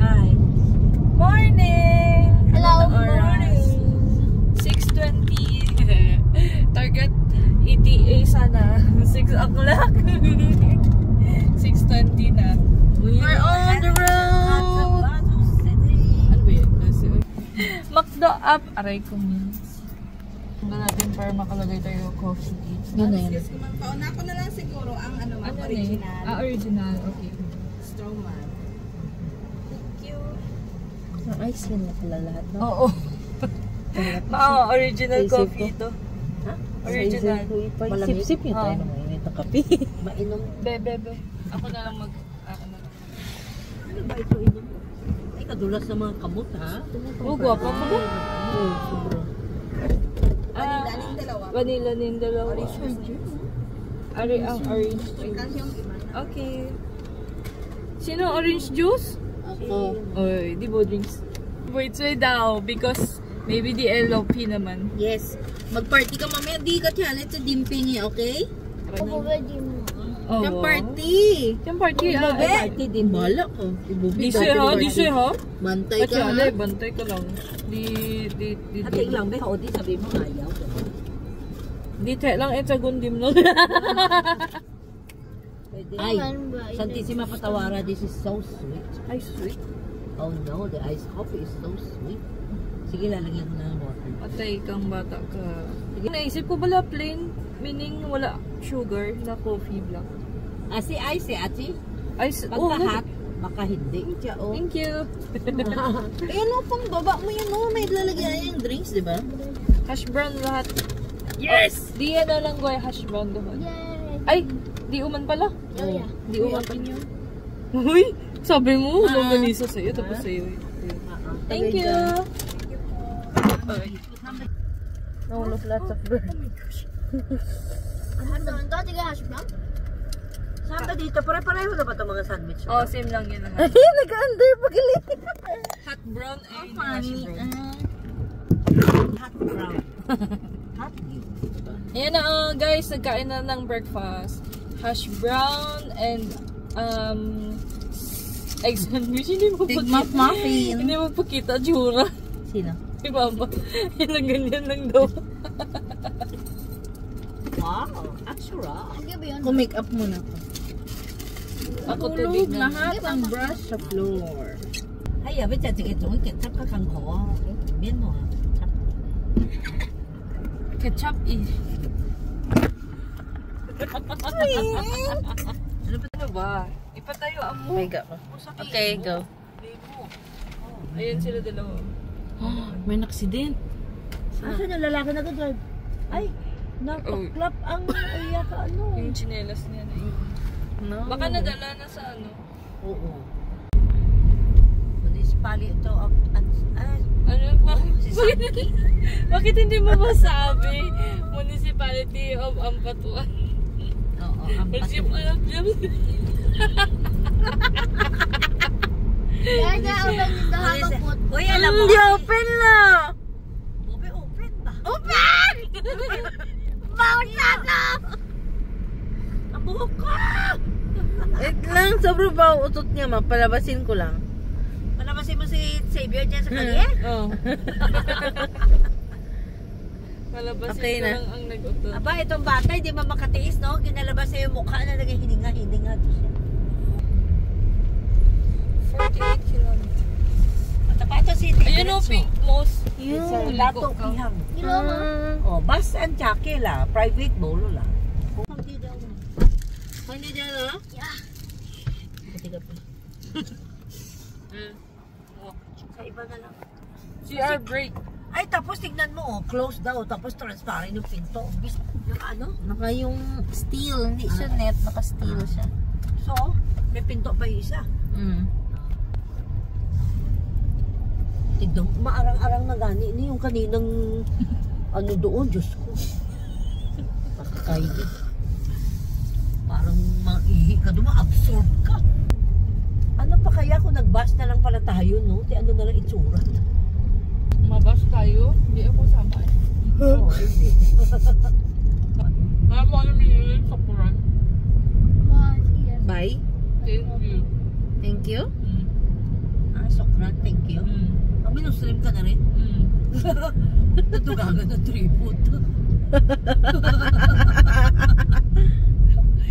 Hi. Morning! Hello, morning! 6:20. Target ETA sana. 6 o'clock. 6:20 na. We're on the road! Ano ba yun? Macdo up. Aray ko means. Hanggang natin para makalagay tayo coffee. Yun na yun. Pauna ko na lang siguro ang ano original. Original. Okay. Strawman. Thank you. Ang ice yun na pala lahat, no? Oo. Original Isip coffee ko. ito. Ha? Original. Malamig. Sip-sip yun tayo ng mainit na kape. Mainom. Bebe. Ako na lang ako na lang. Ano ba ito inom? Ay, kadulas ng mga kamot, ha? Oh, guwapo mo ba? Oo, sobra. Daling dalawa. Vanilla ning dalawa. Ari ang orange juice. Yung iba. Okay. Sino orange juice? Ako. Oy, di ba drinks? Wait daw because maybe the LOP naman. Yes. Mag-party ka mamaya. Di ka tiyalit sa dimping, okay? Opo, pwede mo. Oh. Yung party. Yung party. Party din. Bala ko. Di siya ha? Bantay At ka, yan, ha? bantay ka lang. Ating lang, be. O, di sabi mo ayaw. Di tayo lang sa gundim no. Ay, Santissima Patawara, this is so sweet. Ay, sweet. Oh no, the iced coffee is so sweet. Sige, lalagyan ko na ng water. Patay kang bata ka. Naisip ko bala plain, meaning wala sugar na coffee black. Si Ice, Ati? Ay, Pagka-hot, baka hindi. Thank you. Ayan o, pang baba mo yun o. May lalagyan yung drinks, di ba? Hash brown lahat. Yes! Di yan na lang ko hash brown doon. Yay! Ay, di uman pala. Oh, yeah. Di uman pa niyo. Uy, sabi mo, longganisa sa'yo, tapos sa'yo. Thank you. No, lots of bird. Ano ito? Tiga hash brown? Saan ba dito? Pare-pareho na ba itong mga sandwich? Oh, same lang yun. Ay, nag-under pagaling. Hot brown and hash brown. Hot brown. Hot view. Ayan na guys, nagkain na ng breakfast. Hash brown and egg sandwich. Hindi mo Big pakita. Mac muffin. Hindi mo pakita, jura. Sino? Si Mama. Yan lang ganyan lang daw. Wow, actual. Sige ba yun? Kung make up muna ko. Ako tubig na. Lahat ang brush sa floor. Ay, abit siya. Sige, ito. Ketchup ka kang ko. Bien mo, ha? Ketchup eh. Ano ba? Ipatayo ang mo. May go. Okay, go. Ayan sila dalawa. May naksident. Asan yung lalaki na drive? Ay, napaklap ang iya ka ano. Yung chinelas niya na yun. No. Baka nadala na sa ano. Oo. Municipality ito of... Ano ba? si Sanki. Bakit hindi mo masabi? Municipality of Ampatuan. Oo, ang Kaya na open the hapapot. Uy, alam mo. Hindi open na. Open ba? Open! Bawal na to! Ang buhok ko! Wait lang, sobrang ba utot niya, ma? Palabasin ko lang. Palabasin mo si Xavier dyan sa kalye? Oo. Palabasin Okay ko na. lang ang nag-utot. Aba, itong bata, hindi man makatiis, no? Kinalabas sa yung mukha na naghihininga-hininga to siya. 48 kilometers. At pa ito si Ayun o, pink moss. Sa Lato Pihang. Kilo mo? Oh, bus and chake la. Private bolo la. Hindi dyan, ha? Yeah. Katiga pa. Sa iba na lang. CR break. Ay, tapos tignan mo, oh, close daw. Tapos transparent yung pinto. Yung ano? Naka yung steel, hindi siya net, naka-steel siya. So, may pinto pa yung isa. Tignan, maarang-arang na gani. Ini yung kaninang ano doon, Diyos ko. Nakakainin. Parang maihi ka doon, ma-absorb ka. Ano pa kaya kung nag-bus na lang pala tayo, no? Di ano na lang itsura. Mabas tayo. Hindi ako sama eh. Oo, hindi. Alam mo ano minilin sa Quran? Bye. Thank you. Thank you. Ah, Sokran, thank you. Ang minustream ka na rin. Natugagan ng tribute.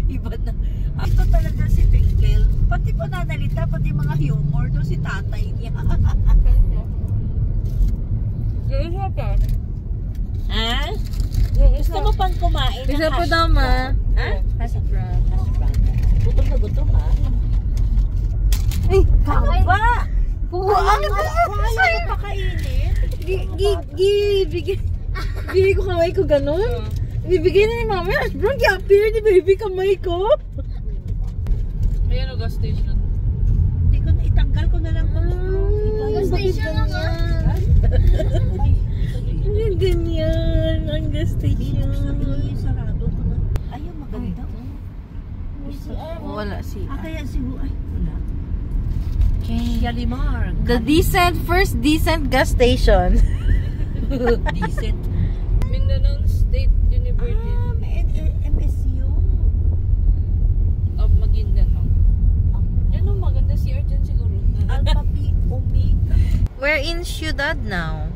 Iba na. Ito talaga si Twinkle. Pati pananalita, pati mga humor doon si tatay niya. Ha? Gusto mo pang kumain ng Isa po hash daw, ma. brown? Ha? Hash brown. Hash brown. Gutom na gutom, ha? Ay, Ano ba? ano ba? Kaya mo pakainin? Bibigay ko kamay ko ganun. Bibigay na ni mama. Bro, gi-appear ni baby kamay ko. Ayan o, gas station. Hindi ko na itanggal ko na lang pang Gas station lang ah. Ang ganyan. Ang gas station. Sarado ko na. Ay, maganda. Wala si. Kaya siguro, ay, wala. Okay. Yalimar. The first decent gas station. Decent. Mindanao State University May MSU. of Maguindanao. Yan o, maganda CR dyan siguro. Alpha Pi Omega. We're in Ciudad now.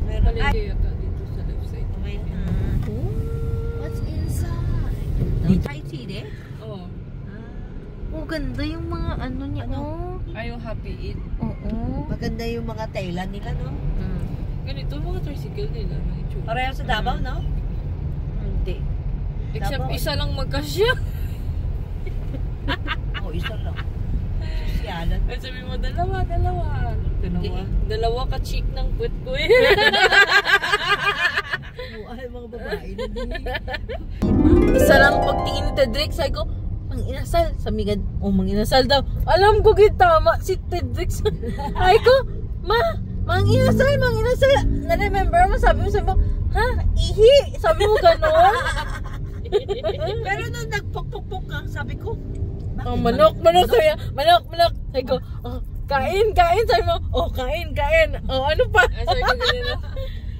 Meron. Palengke yata dito sa left side. What's inside? Dito tayo sili? Oo. Oh, ganda yung mga ano niya. Oh. Ayaw happy eat. Oo. Maganda yung mga tela nila, no? Ganito mga tricycle nila. Ang itsura. Pareho sa Davao, no? Hindi. Except Davao. isa lang magkasya. Oo, isa lang. Sosyalan. At sabi mo, dalawa. Dalawa ka cheek ng puwet ko eh. Ay, mga babae na din. Isa lang pagtingin ni Tedrick, sabi ko, mang inasal. Sabi nga, mang inasal daw. Alam ko tama si Tedrick. Ay ko, mang inasal. Na-remember mo, sabi mo, ha? Ihi? Sabi mo gano'n? Pero nung nagpok-pok-pok ka, sabi ko, Oh, manok. Sabi niya, manok. Sabi ko, oh, kain. Sabi mo, oh, kain. Oh, ano pa? Sabi ko ganyan na.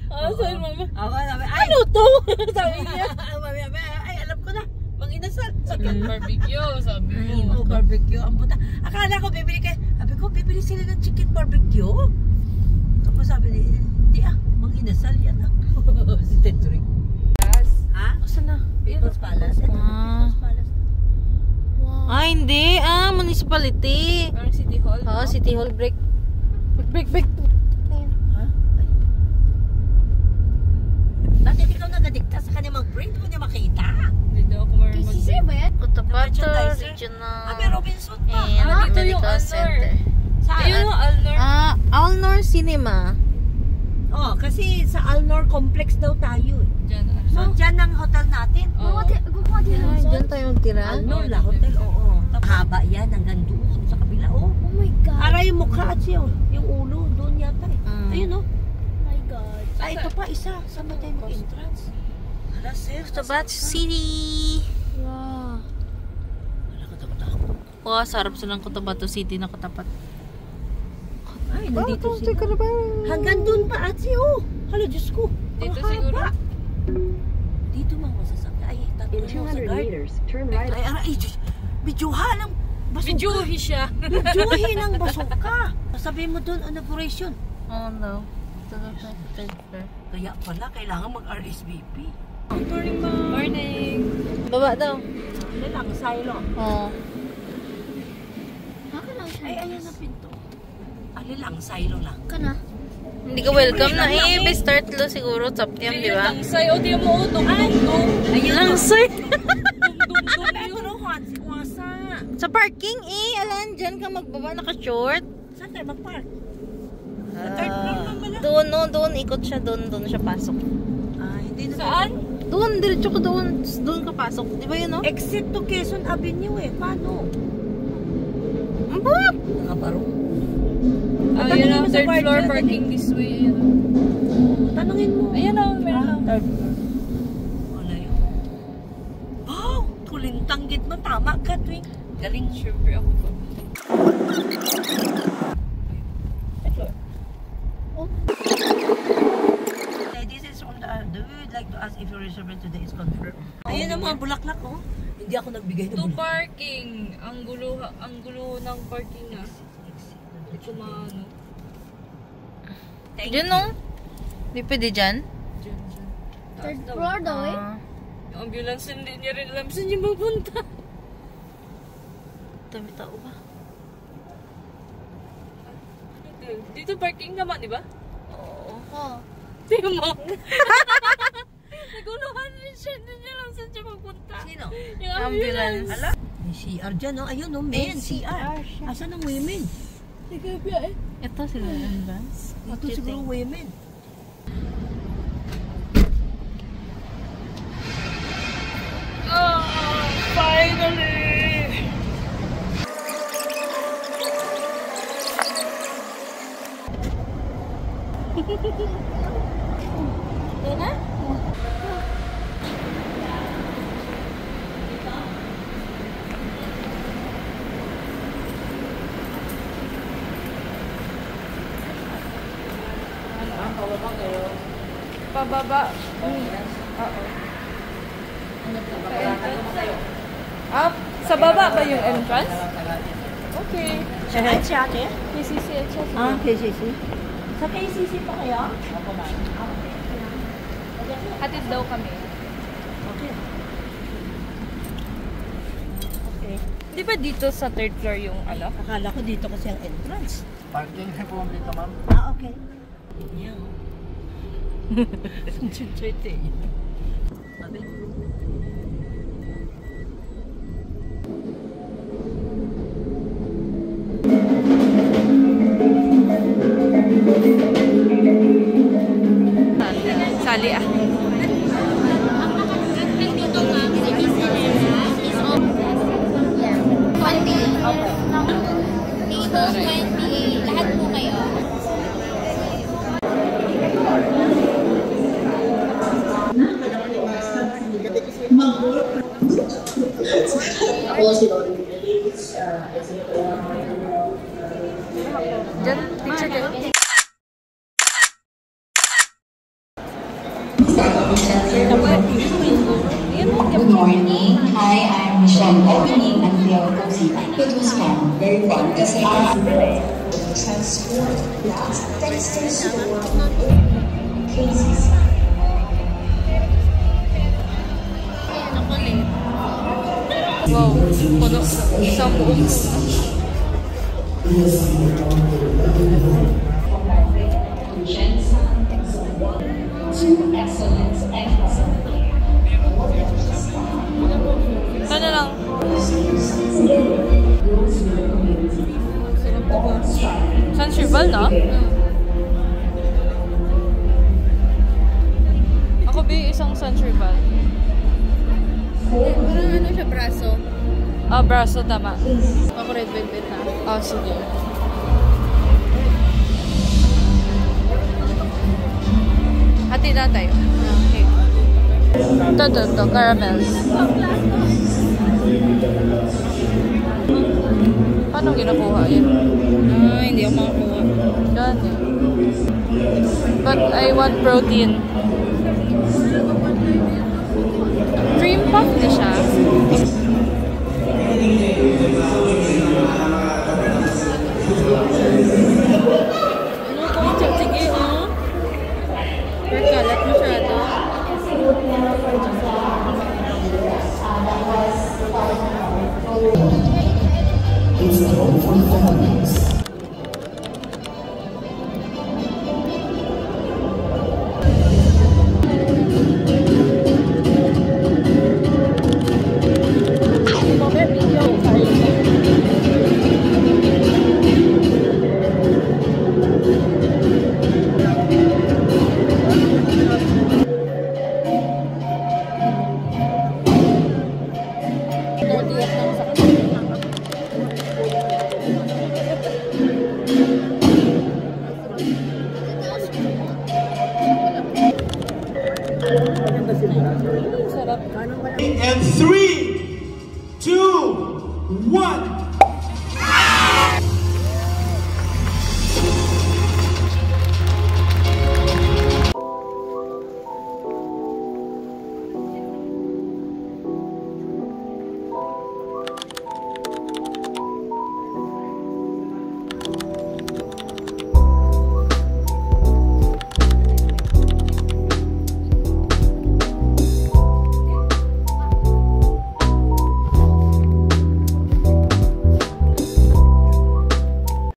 Sabi mo, ako sabi, ay, ano to? Sabi niya. ay, alam ko na, mang inasal. Chicken barbecue, sabi mo. Oh, barbecue. Ang puta. Akala ko bibili kayo. Sabi ko, bibili sila ng chicken barbecue. Tapos sabi niya, hindi mang inasal yan si Tedrick. Ha? Saan na? People's Palace. Ito, People's Palace. Ay, hindi. Municipality. Parang City Hall. Oo, City Hall break. Break. Ha? Bakit ikaw nagadikta sa kanya mag-break? Hindi mo niya makita. Hindi daw ako marunong KCC ba yan? Cotabato Merchandiser. Regional May Robinson pa. and dito yung Medical Alnor. Center. Saan? Ayun yung Alnor. Alnor Cinema. Oh, kasi sa Alnor Complex daw tayo eh. Diyan. So, dyan ang hotel natin. Oo. Gumawa din Ay, ng dyan tayo magtira. Alnor la hotel, oo. Haba yan hanggang doon sa kabila, oh. Oh my God. Aray yung mukha at siya, yung ulo, doon yata eh. Ayun, oh. Oh my God. Ito pa, isa. Saan ba tayo mag-entrance? Hala, sir. Cotabato City. Wow. Wala ka takot ako. Wow, sarap silang Cotabato City na katapat. Ay, nandito sila. Hanggang doon pa, Atsi, oh. Hala, Diyos ko. Dito Ang siguro. haba. Dito mga masasakya. Ay, tatlo mo sa guard. turn right. Ay, Diyos. Bidyuha lang. Basuka. Bidyuhi siya. Bidyuhi ng basuka. Sabihin mo doon, inauguration. Oh no. Kaya pala, kailangan mag-RSVP. Morning. Baba daw. Ano lang, silo. Oh. Haka lang siya. Ay, ayan ang pinto. Ano lang, silo lang. Ka na. Hindi ka welcome na eh. May start lo siguro. Top yan, di ba? Langsay. O, di mo. Dum-dum-dum. Ayun Lang, sir. Dum-dum-dum. Pero, wasa. Sa parking eh. Alan, dyan ka magbaba naka-short. Saan tayo mag-park? Third floor lang pala. Doon, no. Doon. Ikot siya. Doon siya pasok. Hindi na. Saan? Doon. Diretso ka doon. Doon ka pasok. Di ba yun, no? Exit to Quezon Avenue eh. Paano? Ambot! Nakabaro. Ayan ang mo sa third guard floor dyan, parking this way. Ayan. Tanungin mo. Ayan o, meron lang. Wala yun. Wow! Tulintanggit mo. Tama ka, Twing. Galing. Siyempre ako pa. This is on the... Do you like to ask if your reservation today is confirmed? Ayun ang mga bulaklak, oh. Hindi ako nagbigay ng To bulaklak. parking. Ang gulo ng parking ah. Exit. ko maano. Diyan no? Di pwede dyan? Diyan. Third floor daw eh. Yung ambulance hindi niya rin alam saan niya mapunta. Dami tao ba? Dito parking naman, di ba? Oh. Tingnan mo. Naguluhan rin siya. Hindi niya alam saan siya mapunta. Sino? Yung Ambulance. Ala. May CR dyan, no? Ayun, no? Men, CR. Asan ang women? Ito sila ambulance. Ito siguro women. Oh, finally! Pababa. Oo. Ah, sa baba ba yung entrance? Okay. Saan si ate? KCC at siya. Ah, KCC. Sa KCC pa kaya? Hatid daw kami. Okay. Okay. Di ba dito sa third floor yung ano? Akala ko dito kasi ang entrance. Parking na po dito, ma'am. Ah, okay. Yan. Chuchote. Sabi. Sali ah. Dito ma'am, si Miss Elena is on. Yeah. 28. Okay. Table 28. Lahat po kayo. Diyan, picture kayo. Good morning. Hi, I'm Michelle Opening ng PLOC. It was fun. Very fun. Kasi transport thanks to the support of KCC. Wow, puno. Isang buong. Excellence and Ano lang? San Tribal na? Ako ba isang San Tribal? Parang ano siya, braso. Ah, braso tama. Ako red velvet na. Ah, sige. Hati na tayo. Okay. Ito, caramels. Paano ginakuha yun? Ah, hindi ako makakuha. Gani. But I want protein. Cream puff na siya. Ano ko? Sige, oh. Pero kalat masyado. And 3.